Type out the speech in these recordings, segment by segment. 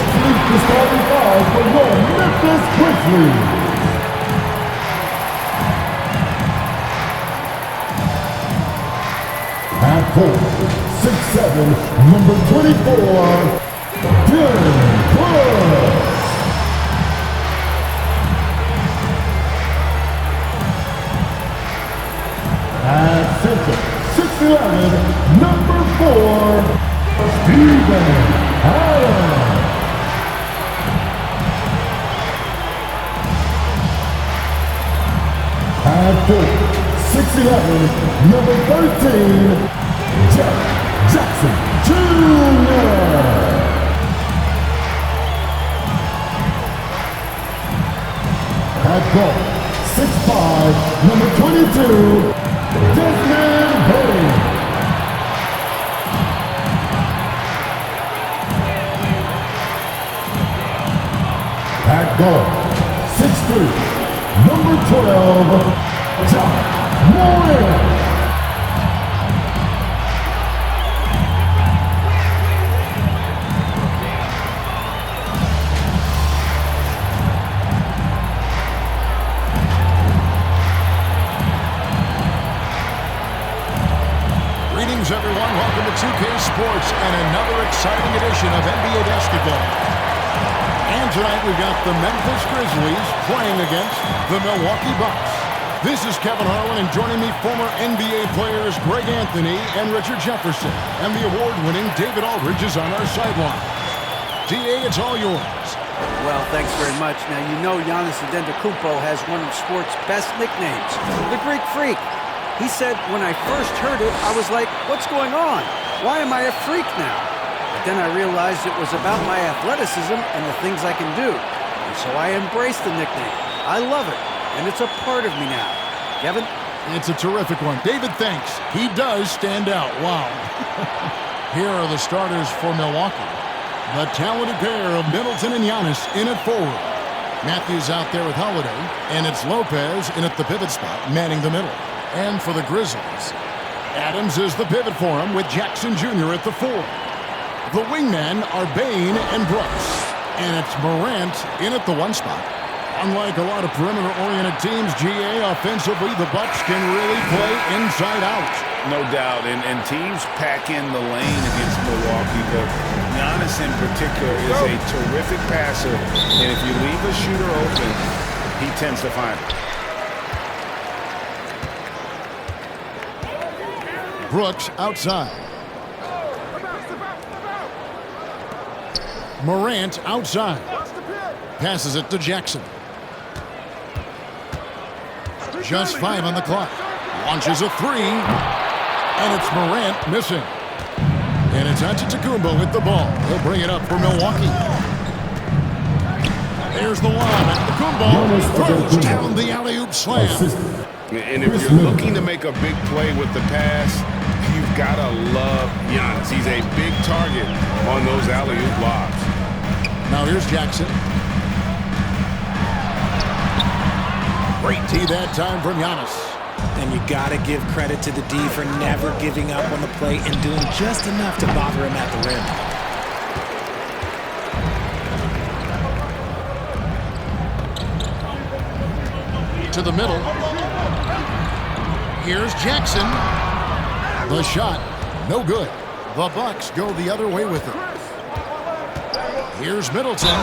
Complete the starting five for your Memphis Grizzlies. At 4'6'7", number 24, Dylan Brooks. At center, 6'11", number 4, Steven Adams. At 6'11", number 13, Jack Jackson Jr. At guard, 6'5", number 22, Desmond Bain. At guard, 6'3", number 12, John Moore. Greetings, everyone. Welcome to 2K Sports and another exciting edition of NBA basketball. And tonight we've got the Memphis Grizzlies playing against the Milwaukee Bucks. This is Kevin Harlan, and joining me, former NBA players Greg Anthony and Richard Jefferson. And the award-winning David Aldridge is on our sideline. DA, it's all yours. Well, thanks very much. Now, you know Giannis Antetokounmpo has one of sports' best nicknames, the Greek Freak. He said, when I first heard it, I was like, what's going on? Why am I a freak now? But then I realized it was about my athleticism and the things I can do. And so I embraced the nickname. I love it, and it's a part of me now. Kevin? It's a terrific one. David, thanks. He does stand out. Wow. Here are the starters for Milwaukee. The talented pair of Middleton and Giannis in at forward. Matthews out there with Holiday, and it's Lopez in at the pivot spot, manning the middle. And for the Grizzlies, Adams is the pivot for him with Jackson Jr. at the 4. The wingmen are Bain and Brooks. And it's Morant in at the 1 spot. Unlike a lot of perimeter-oriented teams, GA, offensively, the Bucks can really play inside out. No doubt, and teams pack in the lane against Milwaukee, but Giannis in particular is a terrific passer, and if you leave a shooter open, he tends to find it. Brooks outside. Morant outside. Passes it to Jackson. Just 5 on the clock. Launches a 3. And it's Morant missing. And it's Antetokounmpo with the ball. He'll bring it up for Milwaukee. There's the lob. Antetokounmpo throws down the alley-oop slam. And if you're looking to make a big play with the pass, you've got to love Giannis. He's a big target on those alley-oop lobs. Now here's Jackson. Great tee that time from Giannis. And you got to give credit to the D for never giving up on the play and doing just enough to bother him at the rim. To the middle. Here's Jackson. The shot, no good. The Bucks go the other way with it. Here's Middleton.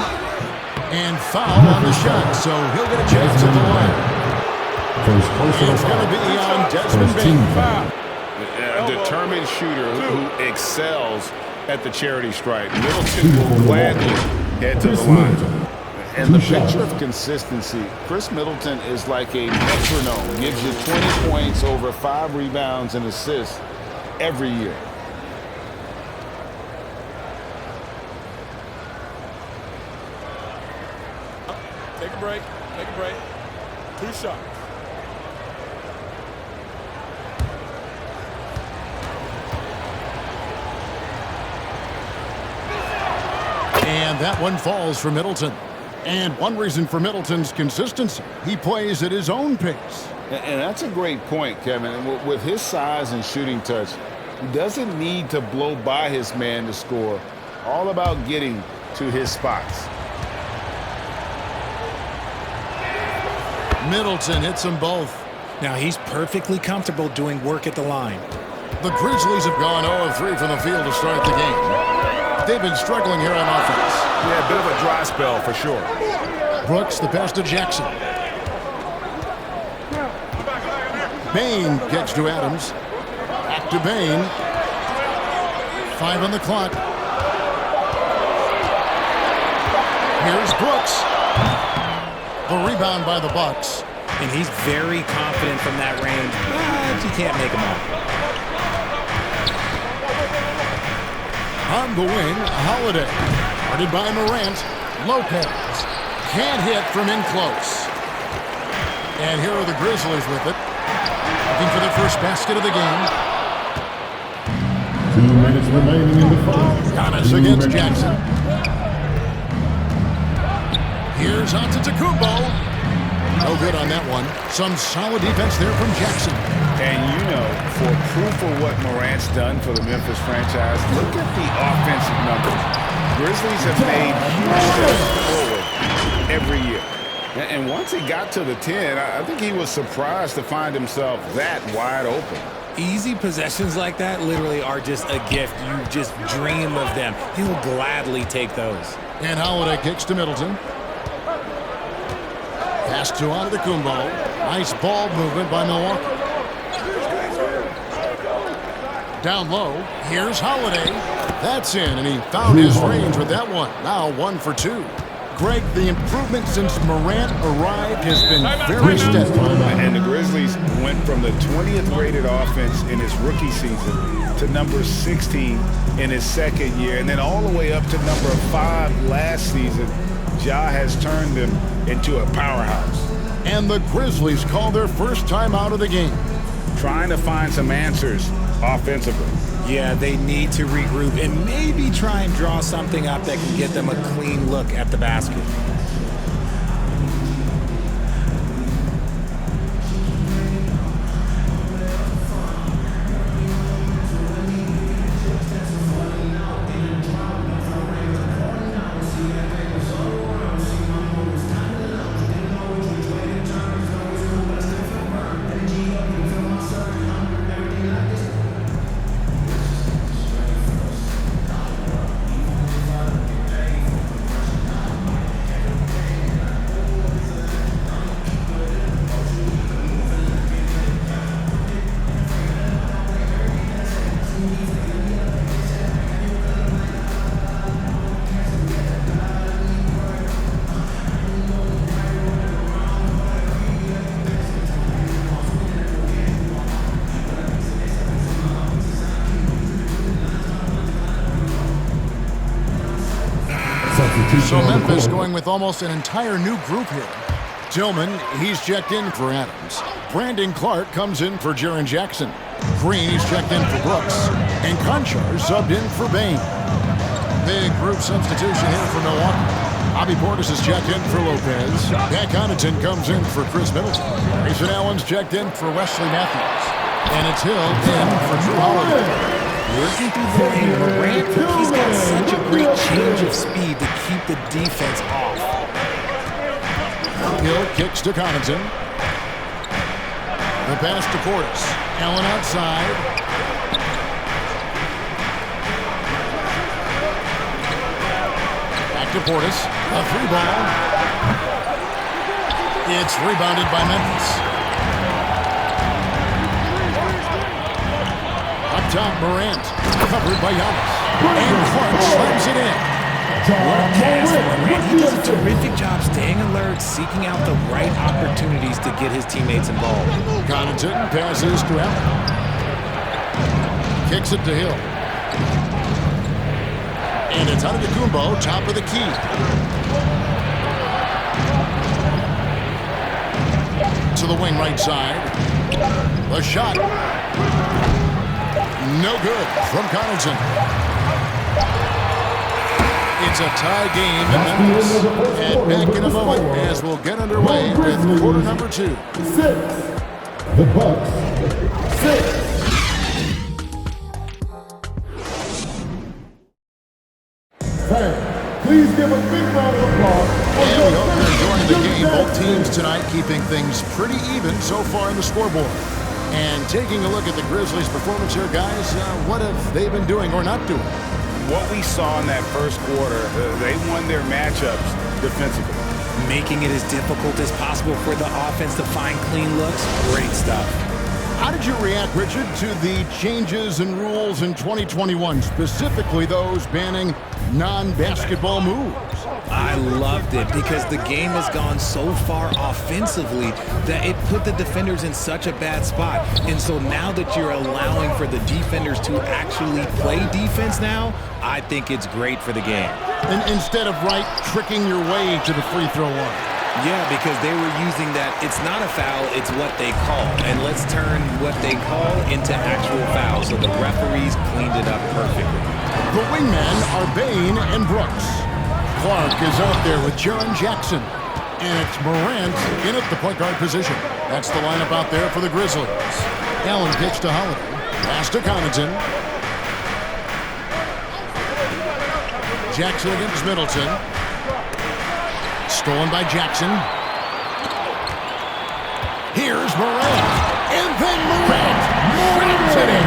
And foul on the shot, so he'll get a chance at the line. It's going to be on Desmond Bain. A determined shooter who excels at the charity stripe. Middleton will gladly head to the line. And the picture of consistency, Chris Middleton is like a metronome. Gives you 20 points, over 5 rebounds and assists every year. Take a break. Take a break. 2 shots. And that one falls for Middleton. And one reason for Middleton's consistency, he plays at his own pace. And that's a great point, Kevin. And with his size and shooting touch, he doesn't need to blow by his man to score. All about getting to his spots. Middleton hits them both. Now he's perfectly comfortable doing work at the line. The Grizzlies have gone 0 of 3 from the field to start the game. They've been struggling here on offense. Yeah, a bit of a dry spell for sure. Brooks, the pass to Jackson. Bain gets to Adams. Back to Bain. 5 on the clock. Here's Brooks. The rebound by the Bucks. And he's very confident from that range, but he can't make them all. On the wing, Holiday. Guarded by Morant. Lopez. Can't hit from in close. And here are the Grizzlies with it. Looking for their first basket of the game. 2 minutes remaining in the first. Giannis against Jackson. Here's Antetokounmpo. No good on that one. Some solid defense there from Jackson. And you know, for proof of what Morant's done for the Memphis franchise, look at the offensive numbers. Grizzlies have made huge steps forward every year. And once he got to the 10, I think he was surprised to find himself that wide open. Easy possessions like that literally are just a gift. You just dream of them. He'll gladly take those. And Holiday kicks to Middleton. Pass to Antetokounmpo. Nice ball movement by Milwaukee. Down low. Here's Holiday. That's in, and he found his range with that one. Now 1 for 2. Greg, the improvement since Morant arrived has been very steady. And the Grizzlies went from the 20th rated offense in his rookie season to number 16 in his second year, and then all the way up to number 5 last season. Ja has turned them into a powerhouse. And the Grizzlies call their first time out of the game. Trying to find some answers offensively. Yeah, they need to regroup and maybe try and draw something up that can get them a clean look at the basket. So Memphis going with almost an entire new group here. Tillman, he's checked in for Adams. Brandon Clark comes in for Jaren Jackson. Green, he's checked in for Brooks. And Conchar subbed in for Bain. Big group substitution here for Milwaukee. Bobby Portis is checked in for Lopez. Pat Connaughton comes in for Chris Middleton. Grayson Allen's checked in for Wesley Matthews. And it's Hill in for Drew Holiday. Working through the lane, Morant, he's got such a great change of speed to keep the defense off. Hill kicks to Connaughton. The pass to Portis. Allen outside. Back to Portis. A 3-ball. It's rebounded by Memphis. Up top, Morant. Covered by Giannis. And Clark slams it in. What a pass for Morant. He does a terrific job staying alert, seeking out the right opportunities to get his teammates involved. Connaughton passes to Allen. Kicks it to Hill. And it's Antetokounmpo, top of the key. To the wing right side. The shot. No good from Connaughton. It's a tie game in Memphis. And back in a moment as we'll get underway with quarter number 2. 6. The Bucks. 6. Please give a big round of applause. And we hope you're enjoying the game. Both teams tonight keeping things pretty even so far in the scoreboard. And taking a look at the Grizzlies' performance here, guys, what have they been doing or not doing? What we saw in that first quarter, they won their matchups defensively. Making it as difficult as possible for the offense to find clean looks. Great stuff. How did you react, Richard, to the changes in rules in 2021, specifically those banning non-basketball moves? I loved it because the game has gone so far offensively that it put the defenders in such a bad spot. And so now that you're allowing for the defenders to actually play defense now, I think it's great for the game. And instead of tricking your way to the free throw line. Yeah, because they were using that, it's not a foul, it's what they call. And let's turn what they call into actual fouls. So the referees cleaned it up perfectly. The wingmen are Bain and Brooks. Clark is out there with Jaren Jackson. And it's Morant in at the point guard position. That's the lineup out there for the Grizzlies. Allen pitch to Holiday. Pass to Connaughton. Jackson against Middleton. Stolen by Jackson. Here's Morant. And then Morant. Shoots it in.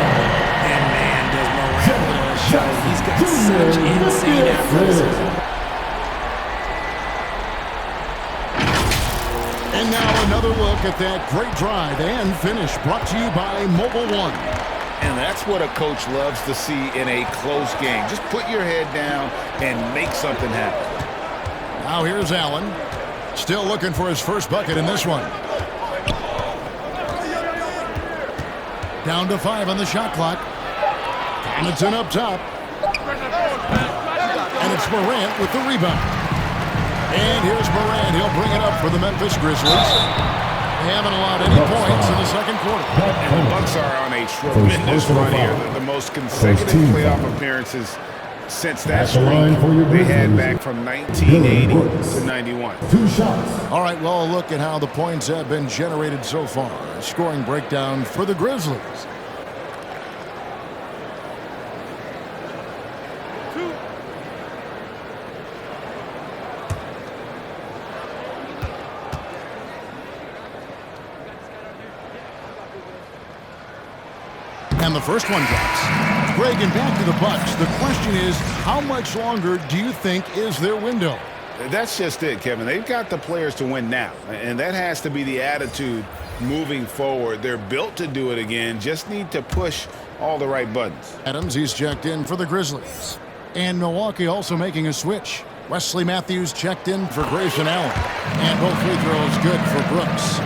And man, does Morant put on a show. He's got such insane athleticism. And now another look at that great drive and finish brought to you by Mobile One. And that's what a coach loves to see in a close game. Just put your head down and make something happen. Now here's Allen. Still looking for his first bucket in this one. Down to 5 on the shot clock. Connaughton up top. And it's Morant with the rebound. And here's Morant. He'll bring it up for the Memphis Grizzlies. They haven't allowed any points in the second quarter. And the Bucks are on a tremendous run here. The most consecutive playoff appearances since that streak they had back from 1980 to 91. 2 shots. All right, well, look at how the points have been generated so far. A scoring breakdown for the Grizzlies. And the first one drops. Greg, and back to the Bucks. The question is, how much longer do you think is their window? That's just it, Kevin. They've got the players to win now, and that has to be the attitude moving forward. They're built to do it again, just need to push all the right buttons. Adams, he's checked in for the Grizzlies. And Milwaukee also making a switch. Wesley Matthews checked in for Grayson Allen. And both free throws good for Brooks.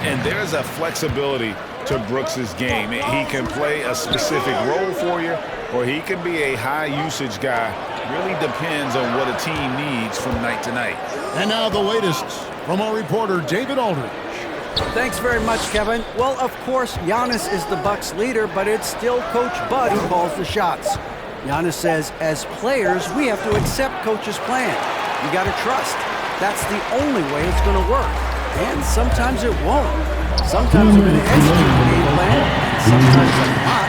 And there's a flexibility to Brooks's game. He can play a specific role for you, or he can be a high-usage guy. Really depends on what a team needs from night to night. And now the latest from our reporter, David Aldridge. Thanks very much, Kevin. Well, of course, Giannis is the Bucks leader, but it's still Coach Bud who calls the shots. Giannis says, as players, we have to accept Coach's plan. You got to trust. That's the only way it's going to work. And sometimes it won't. Sometimes I'm going to execute the game plan, and sometimes I'm not.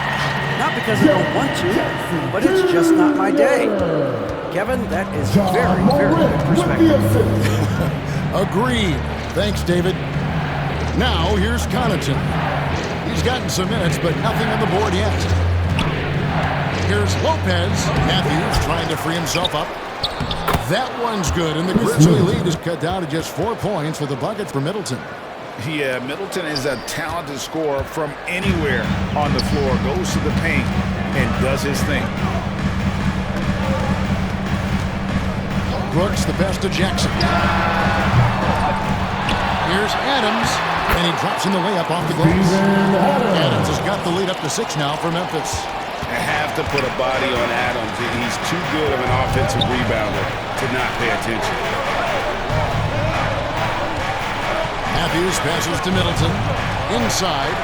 Not because I don't want to, but it's just not my day. Kevin, that is very, very good perspective. Agreed. Thanks, David. Now, here's Connaughton. He's gotten some minutes, but nothing on the board yet. Here's Lopez. Matthews trying to free himself up. That one's good, and the Grizzly lead is cut down to just 4 points with a bucket for Middleton. Yeah, Middleton is a talented scorer from anywhere on the floor. Goes to the paint and does his thing. Brooks, the pass to Jackson. Here's Adams, and he drops in the layup off the glass. Adams has got the lead up to 6 now for Memphis. I have to put a body on Adams. He's too good of an offensive rebounder to not pay attention. Matthews passes to Middleton. Inside.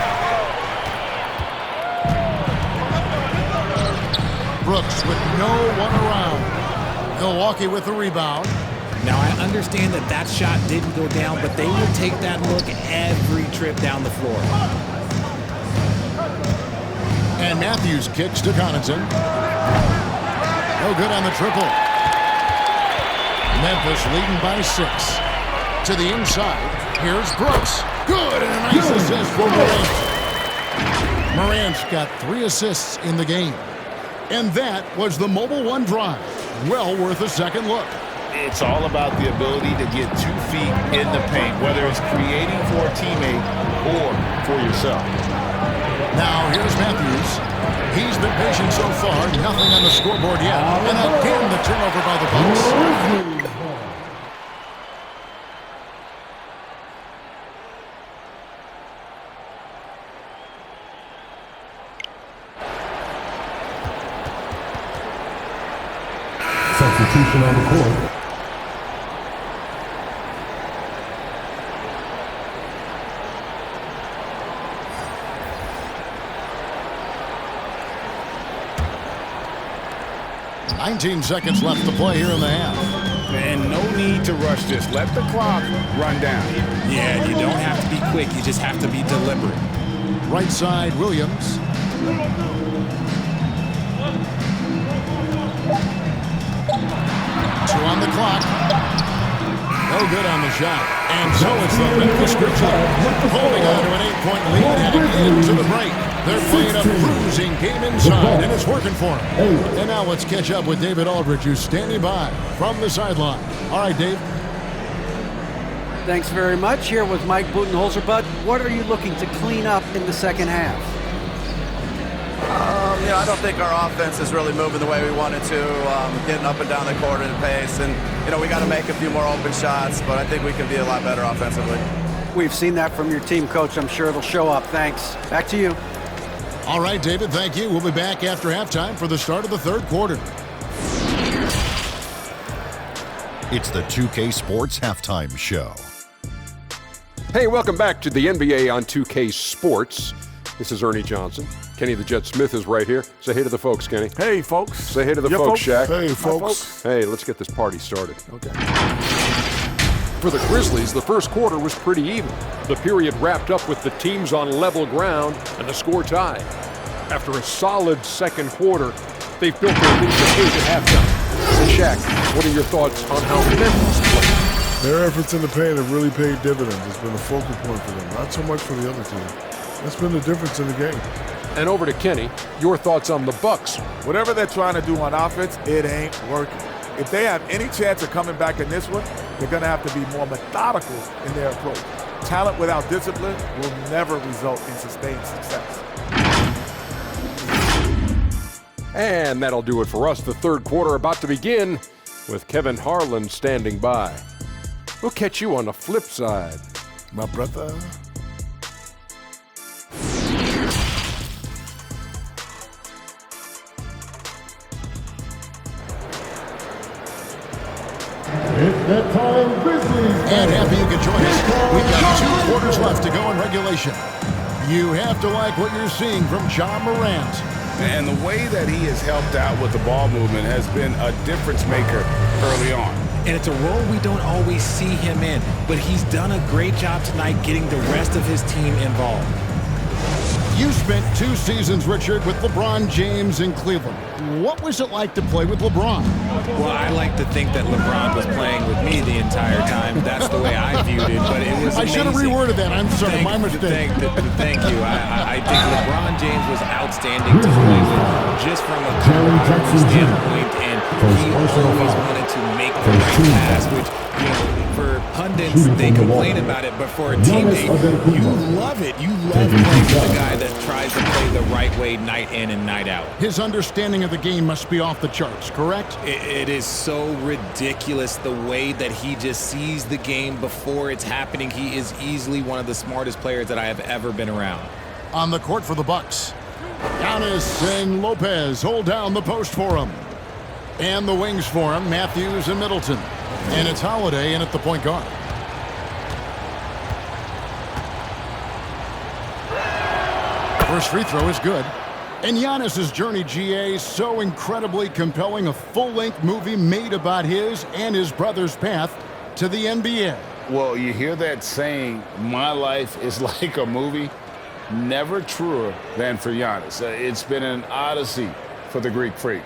Brooks with no one around. Milwaukee with the rebound. Now, I understand that that shot didn't go down, but they will take that look every trip down the floor. And Matthews kicks to Connaughton. No good on the triple. Memphis leading by 6. To the inside, here's Brooks. Good, and a nice assist for Morant. Morant's got 3 assists in the game. And that was the Mobile One drive. Well worth a second look. It's all about the ability to get 2 feet in the paint, whether it's creating for a teammate or for yourself. Now here's Matthews. He's been patient so far. Nothing on the scoreboard yet. And again, the turnover by the Bucks. Substitution on the court. "19 seconds left to play here in the half." And no need to rush this. Let the clock run down. Yeah, you don't have to be quick. You just have to be deliberate. Right side, Williams. 2 on the clock. No good on the shot. And so it's the Memphis Grizzlies holding on to an 8-point lead heading into the break. They're playing a bruising game inside, and it's working for them. And now let's catch up with David Aldridge, who's standing by from the sideline. All right, Dave. Thanks very much. Here with Mike Budenholzer. Bud, what are you looking to clean up in the second half? I don't think our offense is really moving the way we wanted to, getting up and down the court at a pace. And, we got to make a few more open shots, but I think we can be a lot better offensively. We've seen that from your team, Coach. I'm sure it'll show up. Thanks. Back to you. All right, David, thank you. We'll be back after halftime for the start of the third quarter. It's the 2K Sports Halftime Show. Hey, welcome back to the NBA on 2K Sports. This is Ernie Johnson. Kenny the Jet Smith is right here. Say hey to the folks, Kenny. Hey, folks. Say hey to the folks, Shaq. Hey, folks. Hey, let's get this party started. Okay. For the Grizzlies, the first quarter was pretty even. The period wrapped up with the teams on level ground and the score tied. After a solid second quarter, they've built their lead to 8 at halftime. Say, Shaq, what are your thoughts on how Memphis played? Their efforts in the paint have really paid dividends. It's been a focal point for them, not so much for the other team. That's been the difference in the game. And over to Kenny, your thoughts on the Bucks. Whatever they're trying to do on offense, it ain't working. If they have any chance of coming back in this one, they're going to have to be more methodical in their approach. Talent without discipline will never result in sustained success. And that'll do it for us. The third quarter about to begin with Kevin Harlan standing by. We'll catch you on the flip side. My brother. It's that time, Grizzlies. And happy you could join us. We've got 2 quarters left to go in regulation. You have to like what you're seeing from John Morant. And the way that he has helped out with the ball movement has been a difference maker early on. And it's a role we don't always see him in, but he's done a great job tonight getting the rest of his team involved. You spent 2 seasons, Richard, with LeBron James in Cleveland. What was it like to play with LeBron? Well, I like to think that LeBron was playing with me the entire time. That's the way I viewed it, but it was amazing. I should have reworded that. I'm sorry, my mistake. Thank you. I think LeBron James was outstanding to play with just from a camaraderie standpoint, and he always wanted to make the right pass, which, for pundits, they complain about it, but for a teammate, you love it. You love playing with a guy that tries to play the right way night in and night out. His understanding of the game must be off the charts, correct? It is so ridiculous the way that he just sees the game before it's happening. He is easily one of the smartest players that I have ever been around. On the court for the Bucks, Giannis and Lopez hold down the post for him. And the wings for him, Matthews and Middleton. And it's Holiday in at the point guard. First free throw is good. And Giannis's journey, GA, so incredibly compelling. A full-length movie made about his and his brother's path to the NBA. Well, you hear that saying, my life is like a movie? Never truer than for Giannis. It's been an odyssey for the Greek freak.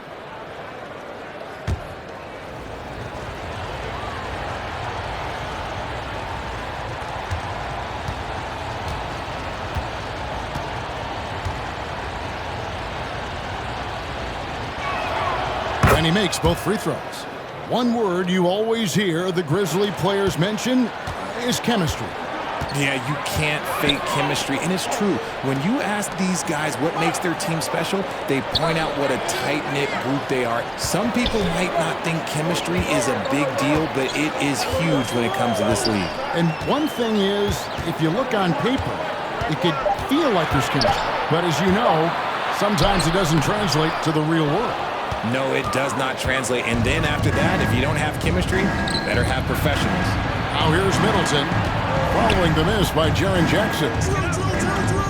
And he makes both free throws. One word you always hear the Grizzly players mention is chemistry. Yeah, you can't fake chemistry, and it's true. When you ask these guys what makes their team special, they point out what a tight-knit group they are. Some people might not think chemistry is a big deal, but it is huge when it comes to this league. And one thing is, if you look on paper, it could feel like there's chemistry. But as you know, sometimes it doesn't translate to the real world. No, it does not translate. And then after that, if you don't have chemistry, you better have professionals. Now here's Middleton, following the miss by Jaren Jackson.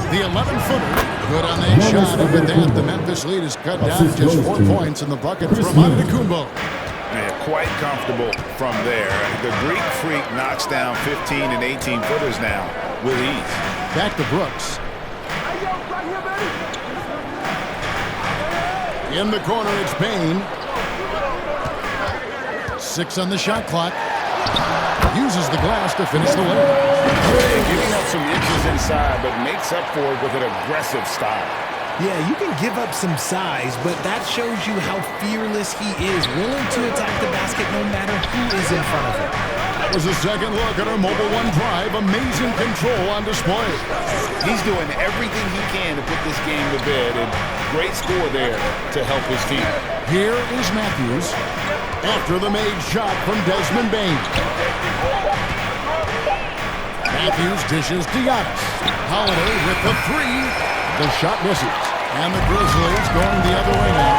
The 11-footer, good on that shot, and with that, the Memphis lead is cut down to just 4 points in the bucket from Antetokounmpo. Yeah, quite comfortable from there. The Greek Freak knocks down 15 and 18-footers now with ease. Back to Brooks. In the corner, it's Bain. 6 on the shot clock. Uses the glass to finish the layup. Giving up some inches inside, but makes up for it with an aggressive style. Yeah, you can give up some size, but that shows you how fearless he is, willing to attack the basket no matter who is in front of him. That was a second look at our Mobile One drive. Amazing control on display. He's doing everything he can to put this game to bed, and great score there to help his team. Here is Matthews after the made shot from Desmond Bain. Matthews dishes to Giannis. Holiday with the 3. The shot misses. And the Grizzlies going the other way now.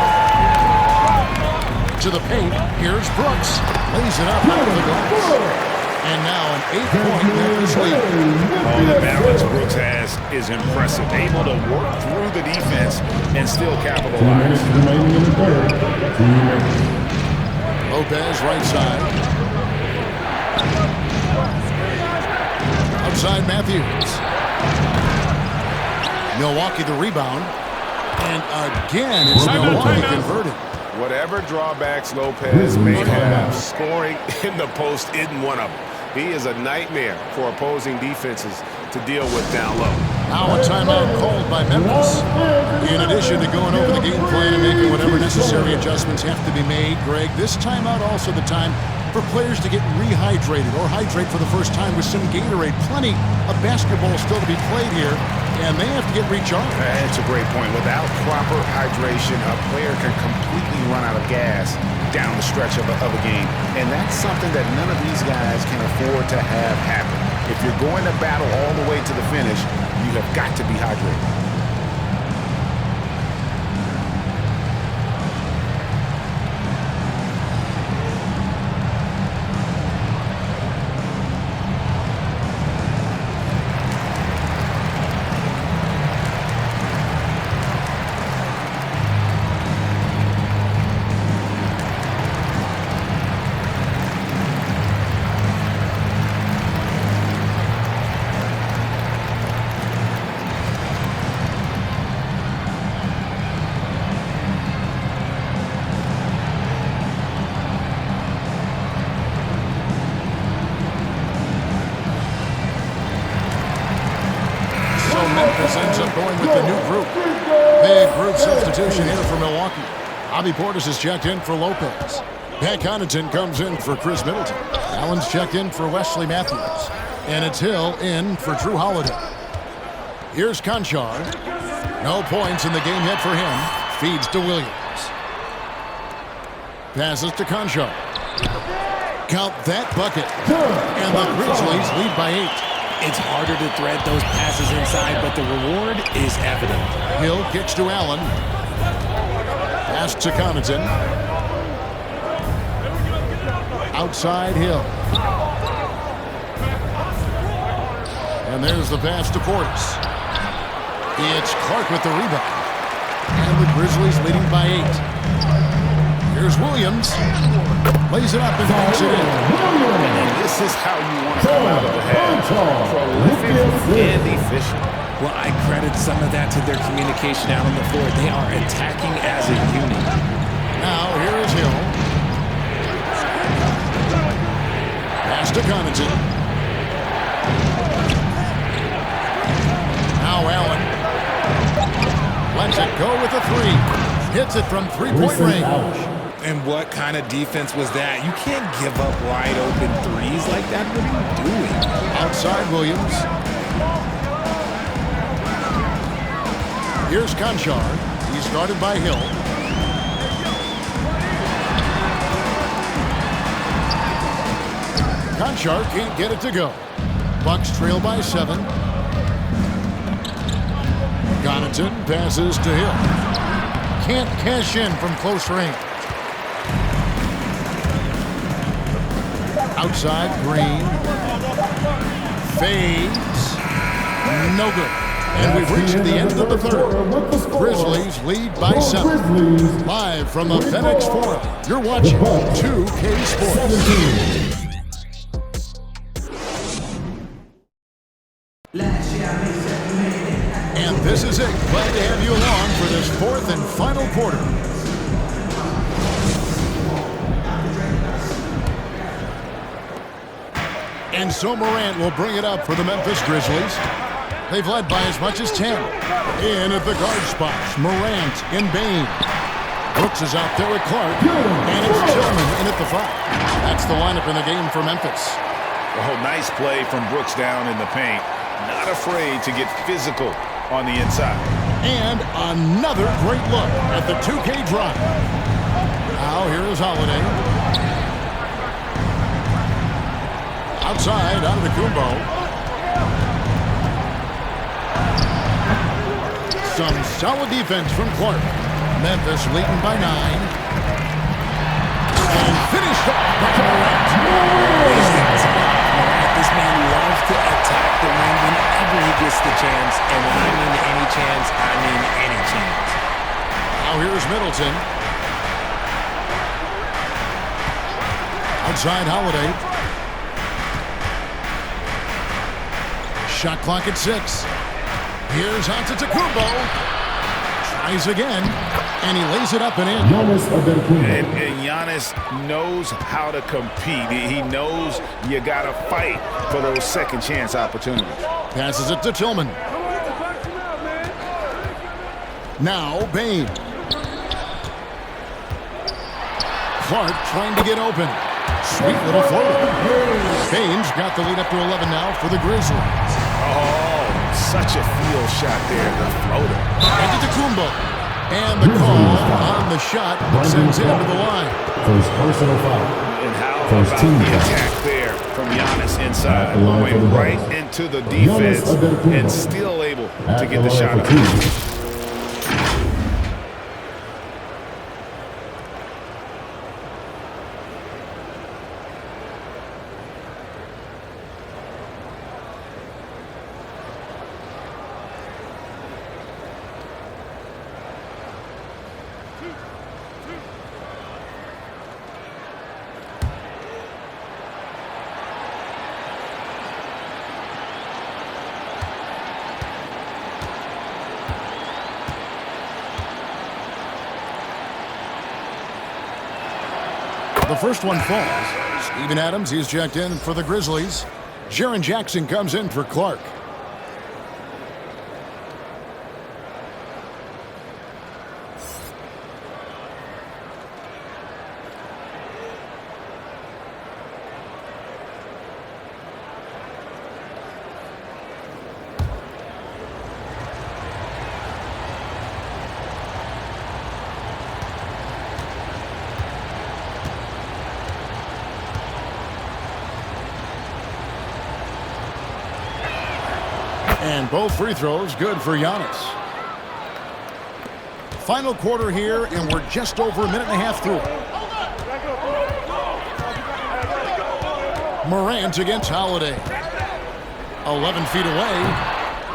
To the paint. Here's Brooks. Lays it up out of the glass. And now an 8-point Memphis lead. Oh, the balance Brooks has is impressive. Able to work through the defense and still capitalize. Lopez right side. Outside Matthews. Milwaukee the rebound. And again, it's Milwaukee converted. Whatever drawbacks Lopez may have, scoring in the post isn't one of them. He is a nightmare for opposing defenses to deal with down low. Now a timeout called by Memphis. In addition to going over the game plan and making whatever necessary adjustments have to be made, Greg, this timeout also the time for players to get rehydrated or hydrate for the first time with some Gatorade. Plenty of basketball still to be played here, and they have to get recharged. That's a great point. Without proper hydration, a player can completely run out of gas down the stretch of a game. And that's something that none of these guys can afford to have happen. If you're going to battle all the way to the finish, you have got to be hydrated. Memphis ends up going with the new group. Big group substitution here for Milwaukee. Bobby Portis is checked in for Lopez. Pat Connaughton comes in for Chris Middleton. Allen's checked in for Wesley Matthews. And it's Hill in for Drew Holiday. Here's Conchar. No points in the game yet for him. Feeds to Williams. Passes to Conchar. Count that bucket. And the Grizzlies lead by 8. It's harder to thread those passes inside, but the reward is evident. Hill kicks to Allen. Pass to Connaughton. Outside Hill. And there's the pass to Portis. It's Clark with the rebound. And the Grizzlies leading by 8. Here's Williams. Lays it up and knocks it in. And this is how you want to come out of the half. Prolific and efficient. Well, I credit some of that to their communication out on the floor. They are attacking as a unit. Now, here is Hill. Pass to Connaughton. Now Allen. Lets it go with a 3. Hits it from 3-point range. And what kind of defense was that? You can't give up wide open threes like that. What are you doing? Outside Williams. Here's Conchar. He's guarded by Hill. Conchar can't get it to go. Bucks trail by 7. Connaughton passes to Hill. Can't cash in from close range. Outside Green. Fades. No good. And we've reached the end of the third. Grizzlies lead by 7. Live from the FedEx Forum, you're watching 2K Sports. And this is it. Glad to have you along for this fourth and final quarter. And so Morant will bring it up for the Memphis Grizzlies. They've led by as much as 10. In at the guard spots, Morant and Bain. Brooks is out there with Clark. And it's Tillman in at the 5. That's the lineup in the game for Memphis. Oh, nice play from Brooks down in the paint. Not afraid to get physical on the inside. And another great look at the 2K drive. Now here is Holiday. Outside, out of the Kumbo. Some solid defense from Clark. Memphis leading by 9. And finished off by Morant. This man loves to attack the rim whenever he gets the chance. And when I mean any chance, I mean any chance. Now here's Middleton. Outside Holiday. Shot clock at 6. Here's Antetokounmpo. Tries again, and he lays it up and in. And Giannis knows how to compete. He knows you got to fight for those second chance opportunities. Passes it to Tillman. Now Bain. Clark trying to get open. Sweet little floater. Bain's got the lead up to 11 now for the Grizzlies. Oh, such a field shot there, the floater. Antetokounmpo. And the call on the shot sends him to the line. First personal foul. And how First about team the foul. attack there from Giannis inside? Went right into the defense and still able to get the shot up. The first one falls. Steven Adams, he's checked in for the Grizzlies. Jaren Jackson comes in for Clark. And both free throws good for Giannis. Final quarter here, and we're just over a minute and a half through. Morant against Holiday. 11 feet away.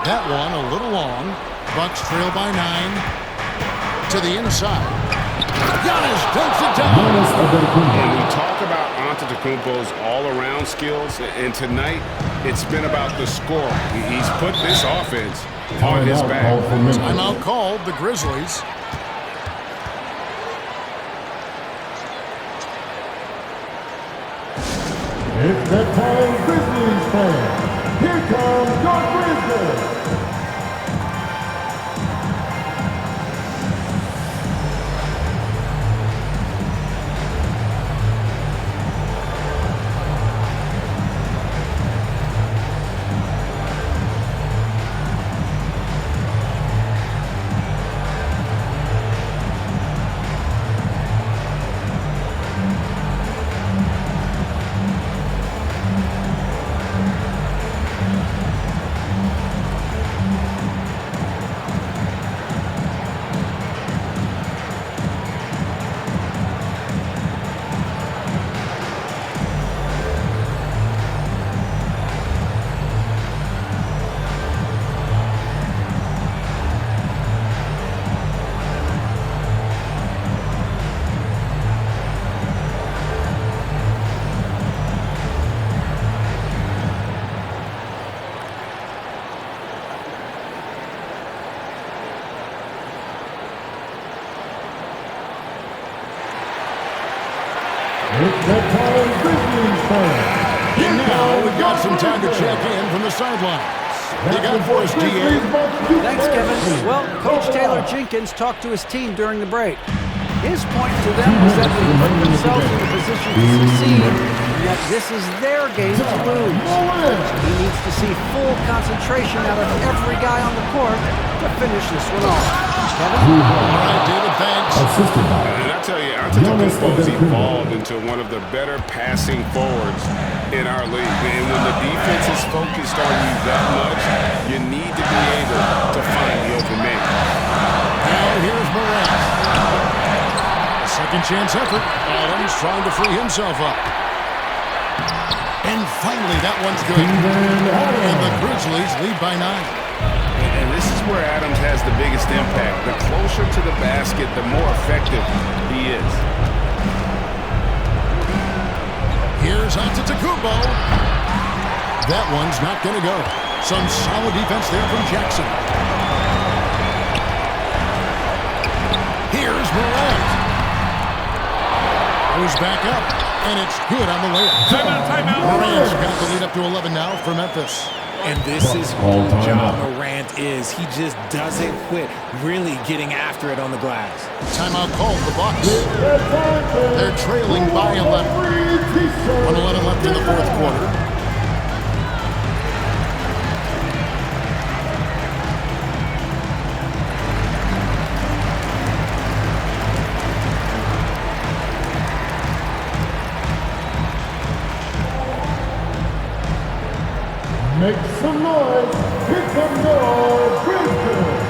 That one a little long. Bucks trail by 9. To the inside. Giannis takes it down. And we talk about Antetokounmpo's all-around skills, and tonight it's been about the score. He's put this offense on his back. Timeout called the Grizzlies. It's that time, Grizzlies fans. Here comes your Grizzlies. some time to check in from the sidelines. You got for us, DA. Thanks, Kevin. Well, Coach Taylor Jenkins talked to his team during the break. His point to them was that they put themselves in a position to succeed, and that this is their game to lose. He needs to see full concentration out of every guy on the court to finish this one off. Kevin? All right, David, thanks. And I tell you, Antetokounmpo's evolved into one of the better passing forwards in our league. And when the defense is focused on you that much, you need to be able to find the open man. Now here's Morant. Second chance effort. Adams trying to free himself up. And finally, that one's good. And the Grizzlies lead by 9. And this is where Adams has the biggest impact. The closer to the basket, the more effective he is. Here's Antetokounmpo. That one's not going to go. Some solid defense there from Jackson. Here's Morant. Goes back up, and it's good on the layup. Timeout. Morant's got the lead up to 11 now for Memphis. And this is who Ja Morant is. He just doesn't quit really getting after it on the glass. Timeout called the Bucks. They're trailing by 11. 1:11 left in the fourth quarter. Make some noise. Here comes your Grizzlies.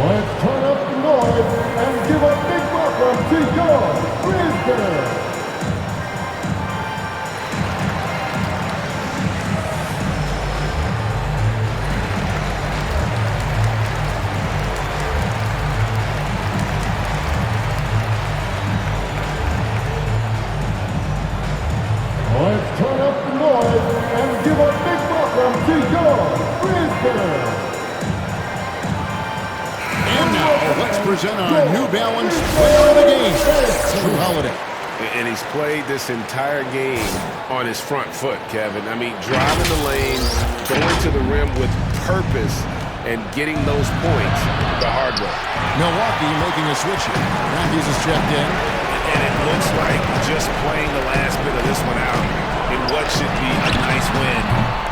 Let's turn up the noise and give a big welcome to your Grizzlies. Let's turn up the noise and give a big welcome to your Grizzlies. And now, let's present our New Balance player of the game, Drew Holiday. And he's played this entire game on his front foot, Kevin. I mean, driving the lane, going to the rim with purpose, and getting those points the hard way. Milwaukee making a switch here. Matthews is checked in. And it looks like just playing the last bit of this one out in what should be a nice win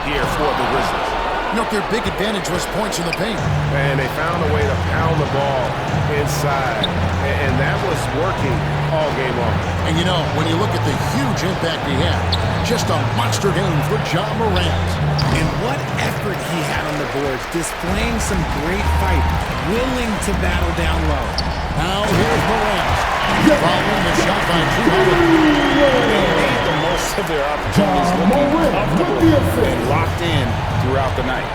here for the Grizzlies. Look, their big advantage was points in the paint. And they found a way to pound the ball inside, and that was working all game long. And you know, when you look at the huge impact he had, just a monster game for Ja Morant. And what effort he had on the boards, displaying some great fight, willing to battle down low. Now here's Morant. Following the shot by Drew Holiday. They made the most of their opportunities, looking comfortable and locked in throughout the night.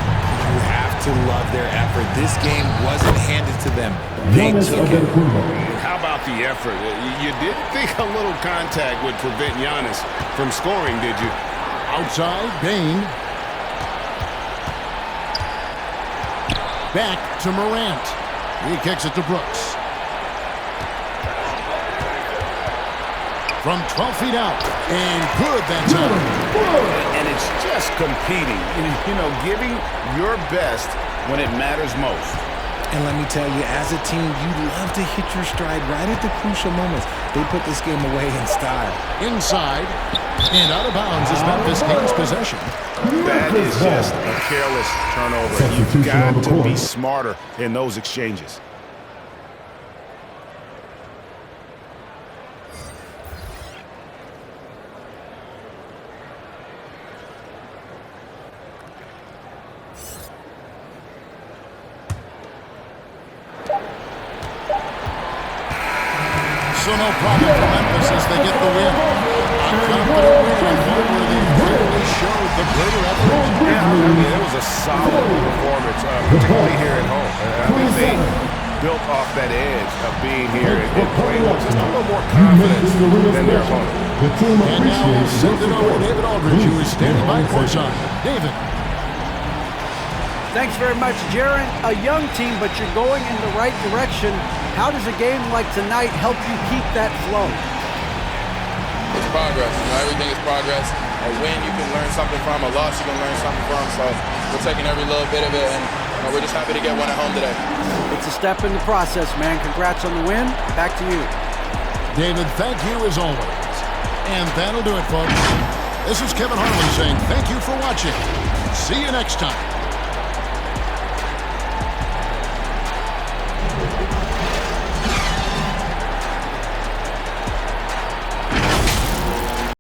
You have to love their effort. This game wasn't handed to them. They took it. How about the effort? You didn't think a little contact would prevent Giannis from scoring, did you? Outside, Bane. Back to Morant. He kicks it to Brooks. From 12 feet out. And good that time. And it's just competing. You know, giving your best when it matters most. And let me tell you, as a team, you love to hit your stride right at the crucial moments. They put this game away in style. Inside. And out of bounds as Memphis gains possession. That is just a careless turnover. You've got to be smarter in those exchanges. So no problem for Memphis as they get the win. A confident win and one where they clearly showed the greater effort. Yeah, I mean, it was a solid performance, particularly here at home. I think they built off that edge of being here and playing with just a little more confidence than their opponent. The team And now we'll appreciates send your it over to support. David Aldridge, who is standing by courtside. David. Thanks very much, Jaron. A young team, but you're going in the right direction. How does a game like tonight help you keep that flow? It's progress. Everything is progress. A win you can learn something from. A loss you can learn something from. So we're taking every little bit of it, and we're just happy to get one at home today. It's a step in the process, man. Congrats on the win. Back to you. David, thank you as always. And that'll do it, folks. This is Kevin Harlan saying thank you for watching. See you next time.